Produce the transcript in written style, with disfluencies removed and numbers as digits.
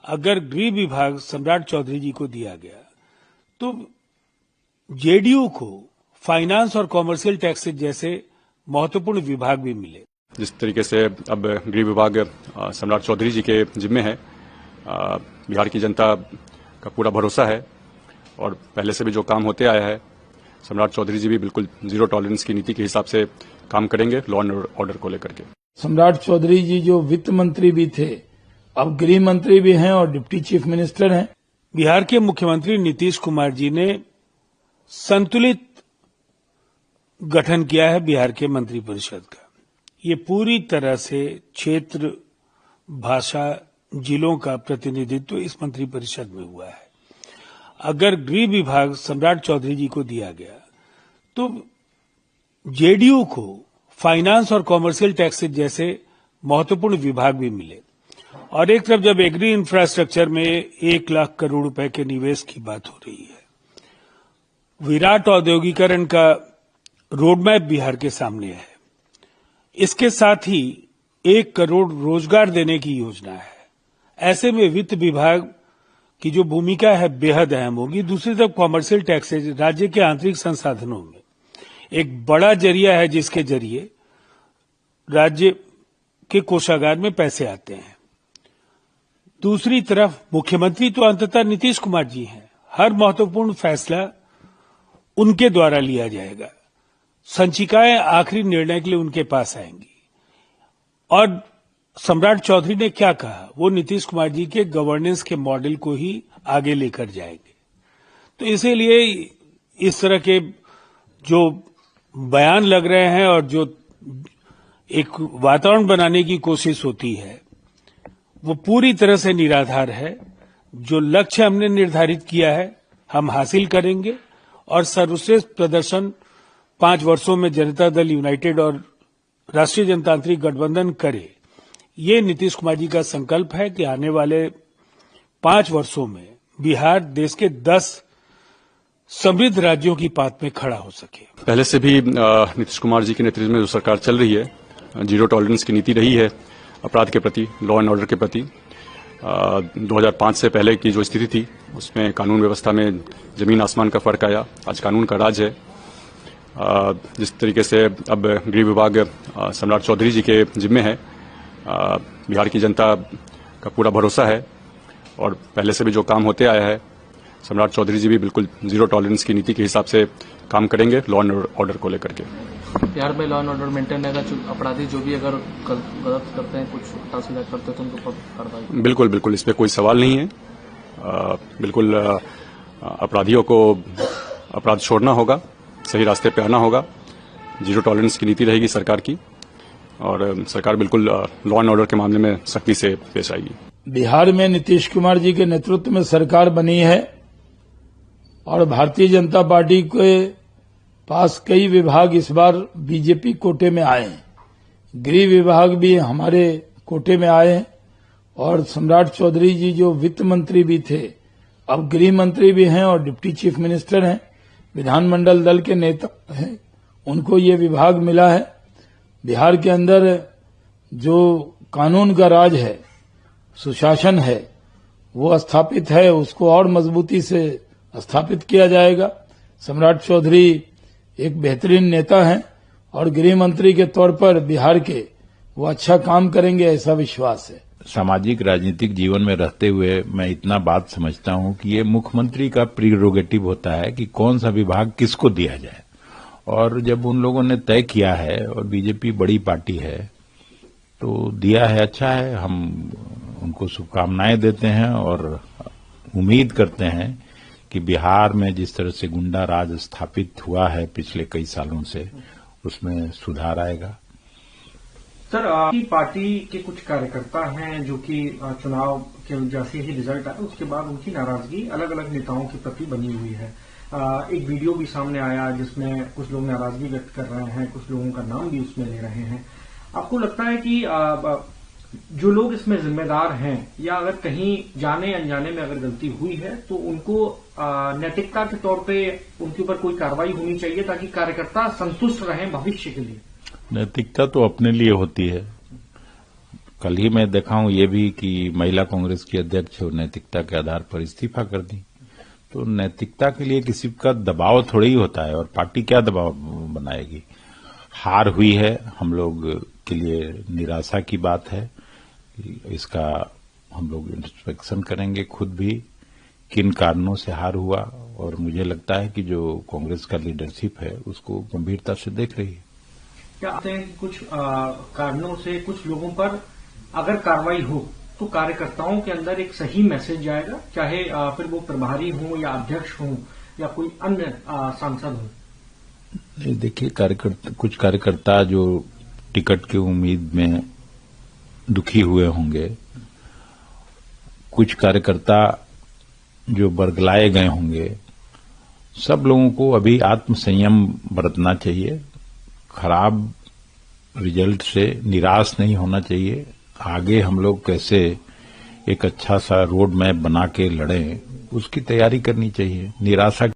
अगर गृह विभाग सम्राट चौधरी जी को दिया गया तो जेडीयू को फाइनेंस और कॉमर्शियल टैक्सेस जैसे महत्वपूर्ण विभाग भी मिले। जिस तरीके से अब गृह विभाग सम्राट चौधरी जी के जिम्मे है, बिहार की जनता का पूरा भरोसा है और पहले से भी जो काम होते आया है, सम्राट चौधरी जी भी बिल्कुल जीरो टॉलरेंस की नीति के हिसाब से काम करेंगे लॉ एंड ऑर्डर को लेकर के। सम्राट चौधरी जी जो वित्त मंत्री भी थे, अब गृह मंत्री भी हैं और डिप्टी चीफ मिनिस्टर हैं। बिहार के मुख्यमंत्री नीतीश कुमार जी ने संतुलित गठन किया है बिहार के मंत्रिपरिषद का। ये पूरी तरह से क्षेत्र, भाषा, जिलों का प्रतिनिधित्व इस मंत्रिपरिषद में हुआ है। अगर गृह विभाग सम्राट चौधरी जी को दिया गया तो जेडीयू को फाइनेंस और कॉमर्शियल टैक्सेस जैसे महत्वपूर्ण विभाग भी मिले। और एक तरफ जब एग्री इंफ्रास्ट्रक्चर में 1 लाख करोड़ रुपए के निवेश की बात हो रही है, विराट औद्योगिकरण का रोडमैप बिहार के सामने है, इसके साथ ही 1 करोड़ रोजगार देने की योजना है। ऐसे में वित्त विभाग की जो भूमिका है बेहद अहम होगी। दूसरी तरफ कॉमर्शियल टैक्सेज राज्य के आंतरिक संसाधनों में एक बड़ा जरिया है जिसके जरिए राज्य के कोषागार में पैसे आते हैं। दूसरी तरफ मुख्यमंत्री तो अंततः नीतीश कुमार जी हैं, हर महत्वपूर्ण फैसला उनके द्वारा लिया जाएगा, संचिकाएं आखिरी निर्णय के लिए उनके पास आएंगी। और सम्राट चौधरी ने क्या कहा, वो नीतीश कुमार जी के गवर्नेंस के मॉडल को ही आगे लेकर जाएंगे। तो इसीलिए इस तरह के जो बयान लग रहे हैं और जो एक वातावरण बनाने की कोशिश होती है, वो पूरी तरह से निराधार है। जो लक्ष्य हमने निर्धारित किया है हम हासिल करेंगे और सर्वश्रेष्ठ प्रदर्शन 5 वर्षों में जनता दल यूनाइटेड और राष्ट्रीय जनतांत्रिक गठबंधन करे। ये नीतीश कुमार जी का संकल्प है कि आने वाले 5 वर्षों में बिहार देश के 10 समृद्ध राज्यों की पात में खड़ा हो सके। पहले से भी नीतीश कुमार जी के नेतृत्व में जो सरकार चल रही है, जीरो टॉलरेंस की नीति रही है अपराध के प्रति, लॉ एंड ऑर्डर के प्रति। 2005 से पहले की जो स्थिति थी उसमें कानून व्यवस्था में जमीन आसमान का फर्क आया। आज कानून का राज है। जिस तरीके से अब गृह विभाग सम्राट चौधरी जी के जिम्मे है, बिहार की जनता का पूरा भरोसा है और पहले से भी जो काम होते आया है, सम्राट चौधरी जी भी बिल्कुल जीरो टॉलरेंस की नीति के हिसाब से काम करेंगे लॉ एंड ऑर्डर को लेकर के। बिहार में लॉ एंड ऑर्डर मेंटेन रहेगा, अपराधी जो भी अगर गलत करते हैं, कुछ उल्टा-सीधा करते हैं तो उनको कार्रवाई। बिल्कुल बिल्कुल, इस पे कोई सवाल नहीं है। बिल्कुल अपराधियों को अपराध छोड़ना होगा, सही रास्ते पे आना होगा। जीरो टॉलरेंस की नीति रहेगी सरकार की और सरकार बिल्कुल लॉ एंड ऑर्डर के मामले में सख्ती से पेश आएगी। बिहार में नीतीश कुमार जी के नेतृत्व में सरकार बनी है और भारतीय जनता पार्टी के पास कई विभाग इस बार बीजेपी कोटे में आए हैं। गृह विभाग भी हमारे कोटे में आए हैं और सम्राट चौधरी जी जो वित्त मंत्री भी थे, अब गृह मंत्री भी हैं और डिप्टी चीफ मिनिस्टर हैं, विधानमंडल दल के नेता हैं, उनको ये विभाग मिला है। बिहार के अंदर जो कानून का राज है, सुशासन है, वो स्थापित है, उसको और मजबूती से स्थापित किया जाएगा। सम्राट चौधरी एक बेहतरीन नेता हैं और गृह मंत्री के तौर पर बिहार के वो अच्छा काम करेंगे, ऐसा विश्वास है। सामाजिक राजनीतिक जीवन में रहते हुए मैं इतना बात समझता हूं कि ये मुख्यमंत्री का प्रीरोगेटिव होता है कि कौन सा विभाग किसको दिया जाए। और जब उन लोगों ने तय किया है और बीजेपी बड़ी पार्टी है तो दिया है, अच्छा है। हम उनको शुभकामनाएं देते हैं और उम्मीद करते हैं कि बिहार में जिस तरह से गुंडा राज स्थापित हुआ है पिछले कई सालों से, उसमें सुधार आएगा। सर, आपकी पार्टी के कुछ कार्यकर्ता हैं जो कि चुनाव के जैसे ही रिजल्ट आए उसके बाद उनकी नाराजगी अलग अलग नेताओं के प्रति बनी हुई है। एक वीडियो भी सामने आया जिसमें कुछ लोग नाराजगी व्यक्त कर रहे हैं, कुछ लोगों का नाम भी उसमें ले रहे हैं। आपको लगता है कि जो लोग इसमें जिम्मेदार हैं या अगर कहीं जाने अनजाने में अगर गलती हुई है तो उनको नैतिकता के तौर पे उनके ऊपर कोई कार्रवाई होनी चाहिए ताकि कार्यकर्ता संतुष्ट रहें भविष्य के लिए? नैतिकता तो अपने लिए होती है, कल ही मैं देखा हूं ये भी कि महिला कांग्रेस की अध्यक्ष नैतिकता के आधार पर इस्तीफा कर दी। तो नैतिकता के लिए किसी का दबाव थोड़ी ही होता है, और पार्टी क्या दबाव बनाएगी। हार हुई है, हम लोग के लिए निराशा की बात है। इसका हम लोग इंस्पेक्शन करेंगे खुद भी, किन कारणों से हार हुआ, और मुझे लगता है कि जो कांग्रेस का लीडरशिप है उसको गंभीरता से देख रही है। क्या आते हैं कि कुछ कारणों से कुछ लोगों पर अगर कार्रवाई हो तो कार्यकर्ताओं के अंदर एक सही मैसेज जाएगा, चाहे फिर वो प्रभारी हो या अध्यक्ष हो या कोई अन्य सांसद हो। देखिए, कुछ कार्यकर्ता जो टिकट की उम्मीद में दुखी हुए होंगे, कुछ कार्यकर्ता जो बरगलाए गए होंगे, सब लोगों को अभी आत्मसंयम बरतना चाहिए। खराब रिजल्ट से निराश नहीं होना चाहिए। आगे हम लोग कैसे एक अच्छा सा रोड मैप बना के लड़ें, उसकी तैयारी करनी चाहिए। निराशा